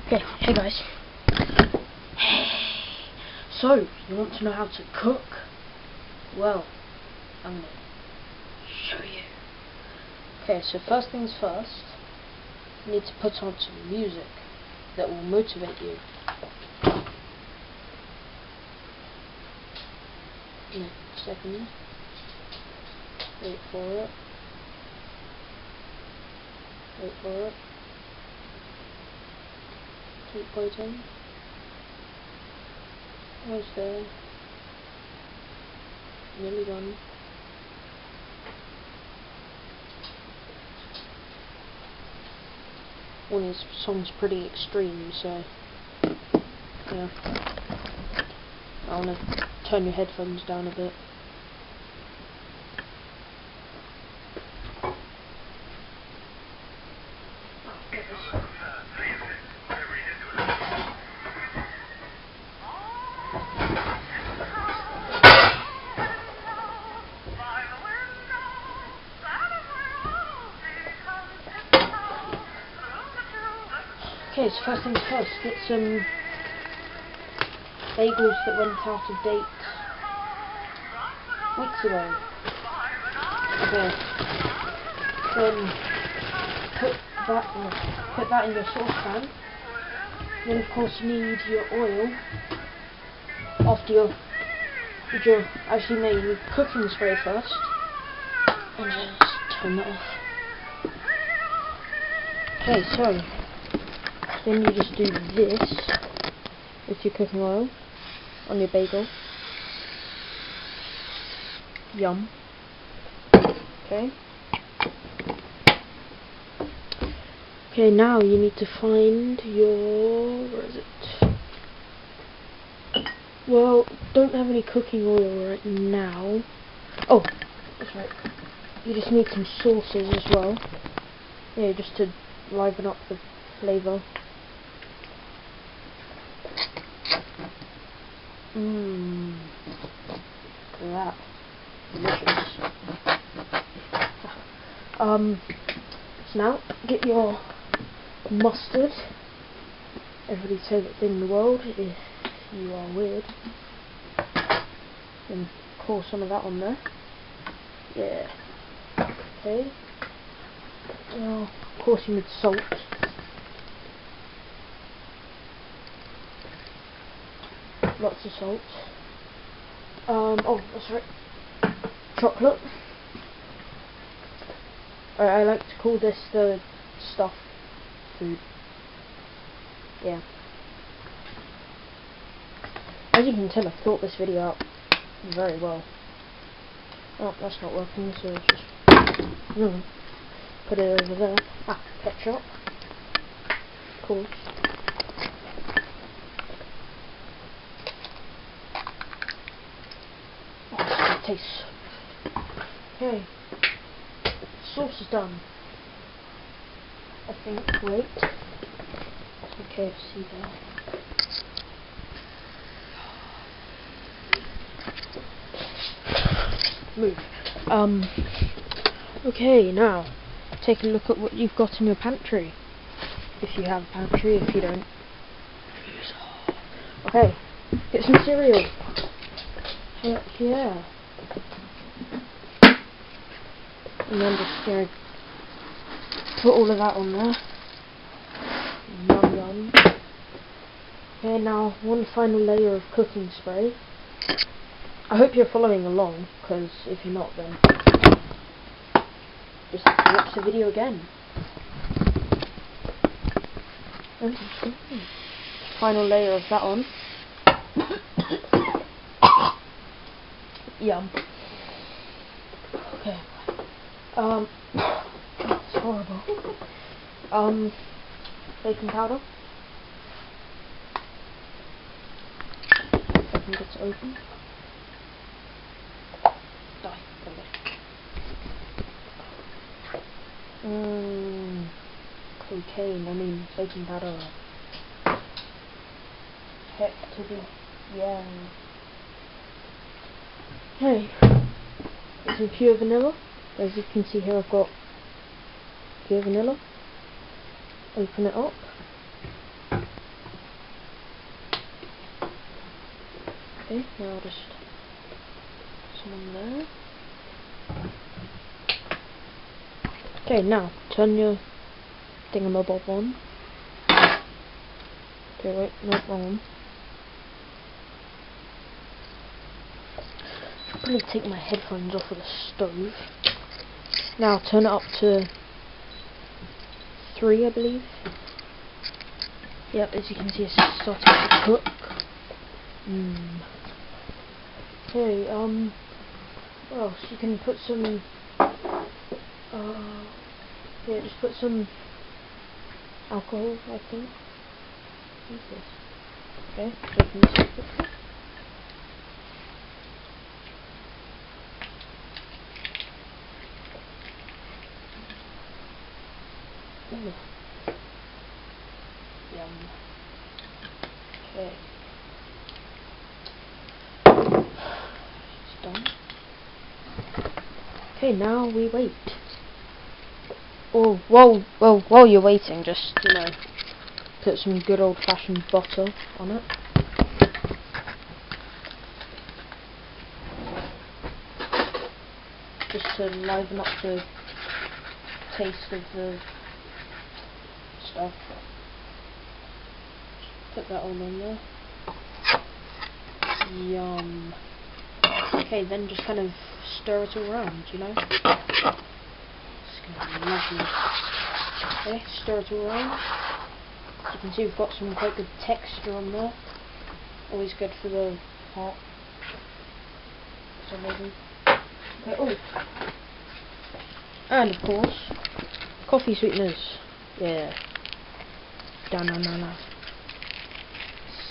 Okay, hey guys. So, you want to know how to cook? Well, I'm going to show you. Okay, so first things first, you need to put on some music that will motivate you. Next second. Wait for it. Wait for it. Keep waiting. Almost there. Nearly done. One of these songs pretty extreme, so yeah. I want to turn your headphones down a bit. Okay, so first things first, get some bagels that went out of date weeks ago. Okay, then put that in your saucepan. Then of course you need your oil. After you actually made your cooking spray first, and just turn that off. Okay, so then you just do this with your cooking oil on your bagel. Yum. Okay. Okay, now you need to find your... where is it? Well, don't have any cooking oil right now. Oh, that's right. You just need some sauces as well. Yeah, just to liven up the flavour. Look at that. Delicious. So now, get your mustard. Everybody's favourite thing in the world, if you are weird. Then pour some of that on there. Yeah. Okay. Now, of course you need salt. Lots of salt. Oh, that's right. Chocolate. I like to call this the stuff food. Yeah. As you can tell, I've thought this video out very well. Oh, that's not working, so it's just put it over there. Ah, ketchup. Of course. Oh, it tastes so good. Okay. Sauce is done. I think. Wait. Some KFC there. Move. Okay, now take a look at what you've got in your pantry. If you have a pantry, if you don't. Okay, get some cereal. Heck yeah. And then just put all of that on there. Yum yum. Okay, now one final layer of cooking spray. I hope you're following along, because if you're not, then just have to watch the video again. Final layer of that on. Yum. Okay. It's horrible. Baking powder. I think it's open. Die. Cocaine, I mean baking powder. Heck to the yeah. Hey, get some pure vanilla. As you can see here, I've got pure vanilla. Open it up. Okay, now I'll just put some on there. Okay, now turn your thingamabob on. Okay, wait, not wrong. I'll probably take my headphones off of the stove. Now turn it up to 3, I believe. Yep, as you can see, it's starting to cook. Okay, what else? You can put some, yeah, just put some alcohol, I think. What's this? Okay, open this up quickly. Ooh. Yum. Okay. It's done. Okay, now we wait. Oh, while you're waiting, just, you know, put some good old-fashioned butter on it. Just to liven up the taste of the stuff. Put that all on there. Yum. Okay, then just kind of stir it all around, you know? It's gonna be lovely. Okay, stir it all around. As you can see, we've got some quite good texture on there. Always good for the heart. For some reason. Okay, oh! And of course, coffee sweeteners. Yeah. Da-na-na-na.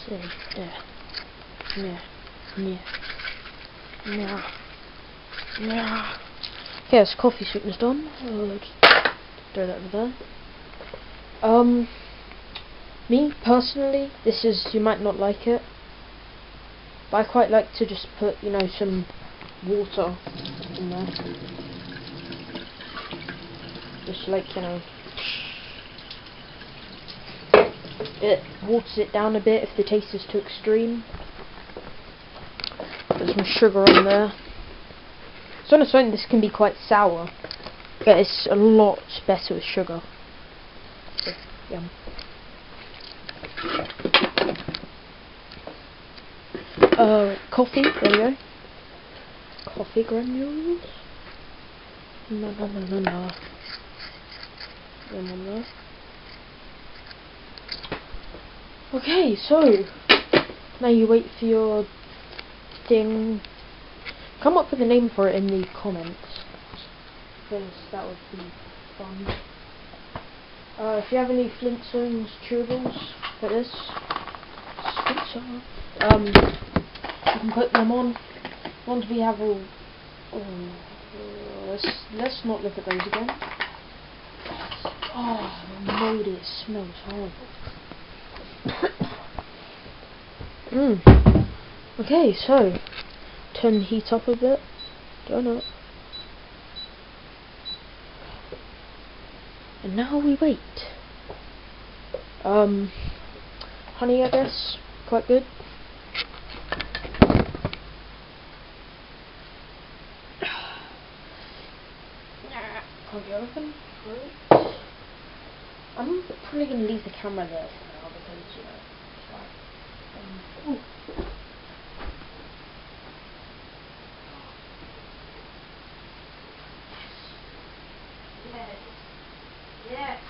So, yeah. Yeah. Yeah. Yeah. Yeah. Okay, that's coffee sweeteners done. Just throw that over there. Me personally, this is, you might not like it, but I quite like to just put, you know, some water in there. Just like, you know, it waters it down a bit if the taste is too extreme. Put some sugar on there. So on its own, this can be quite sour, but it's a lot better with sugar. So, yum. Coffee, there we go. Coffee granules. No. Them on there. Okay, so now you wait for your thing. Come up with a name for it in the comments, because that would be fun. If you have any Flintstones chewables like this, sponsor. You can put them on. Once we have all, let's not look at those again. Oh, the mold, it smells horrible. Okay, so turn the heat up a bit. Turn up. And now we wait. Honey, I guess, quite good. Can't be open. Great. I'm probably going to leave the camera there for now because, you know, it's fine. Yes. Yes.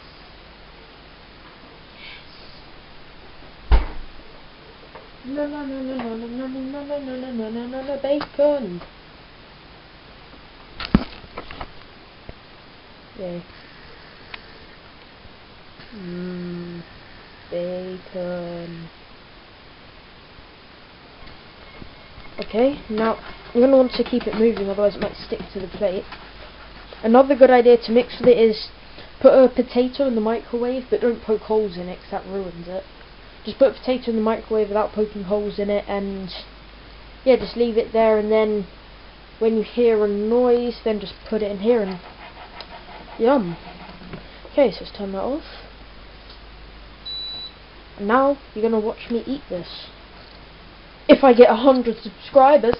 No, bacon. Yay. Bacon. Okay, now you're going to want to keep it moving, otherwise it might stick to the plate. Another good idea to mix with it is put a potato in the microwave, but don't poke holes in it because that ruins it. Just put a potato in the microwave without poking holes in it, and yeah, just leave it there, and then when you hear a noise, then just put it in here and yum. Okay, so let's turn that off. And now you're going to watch me eat this. if I get 100 subscribers.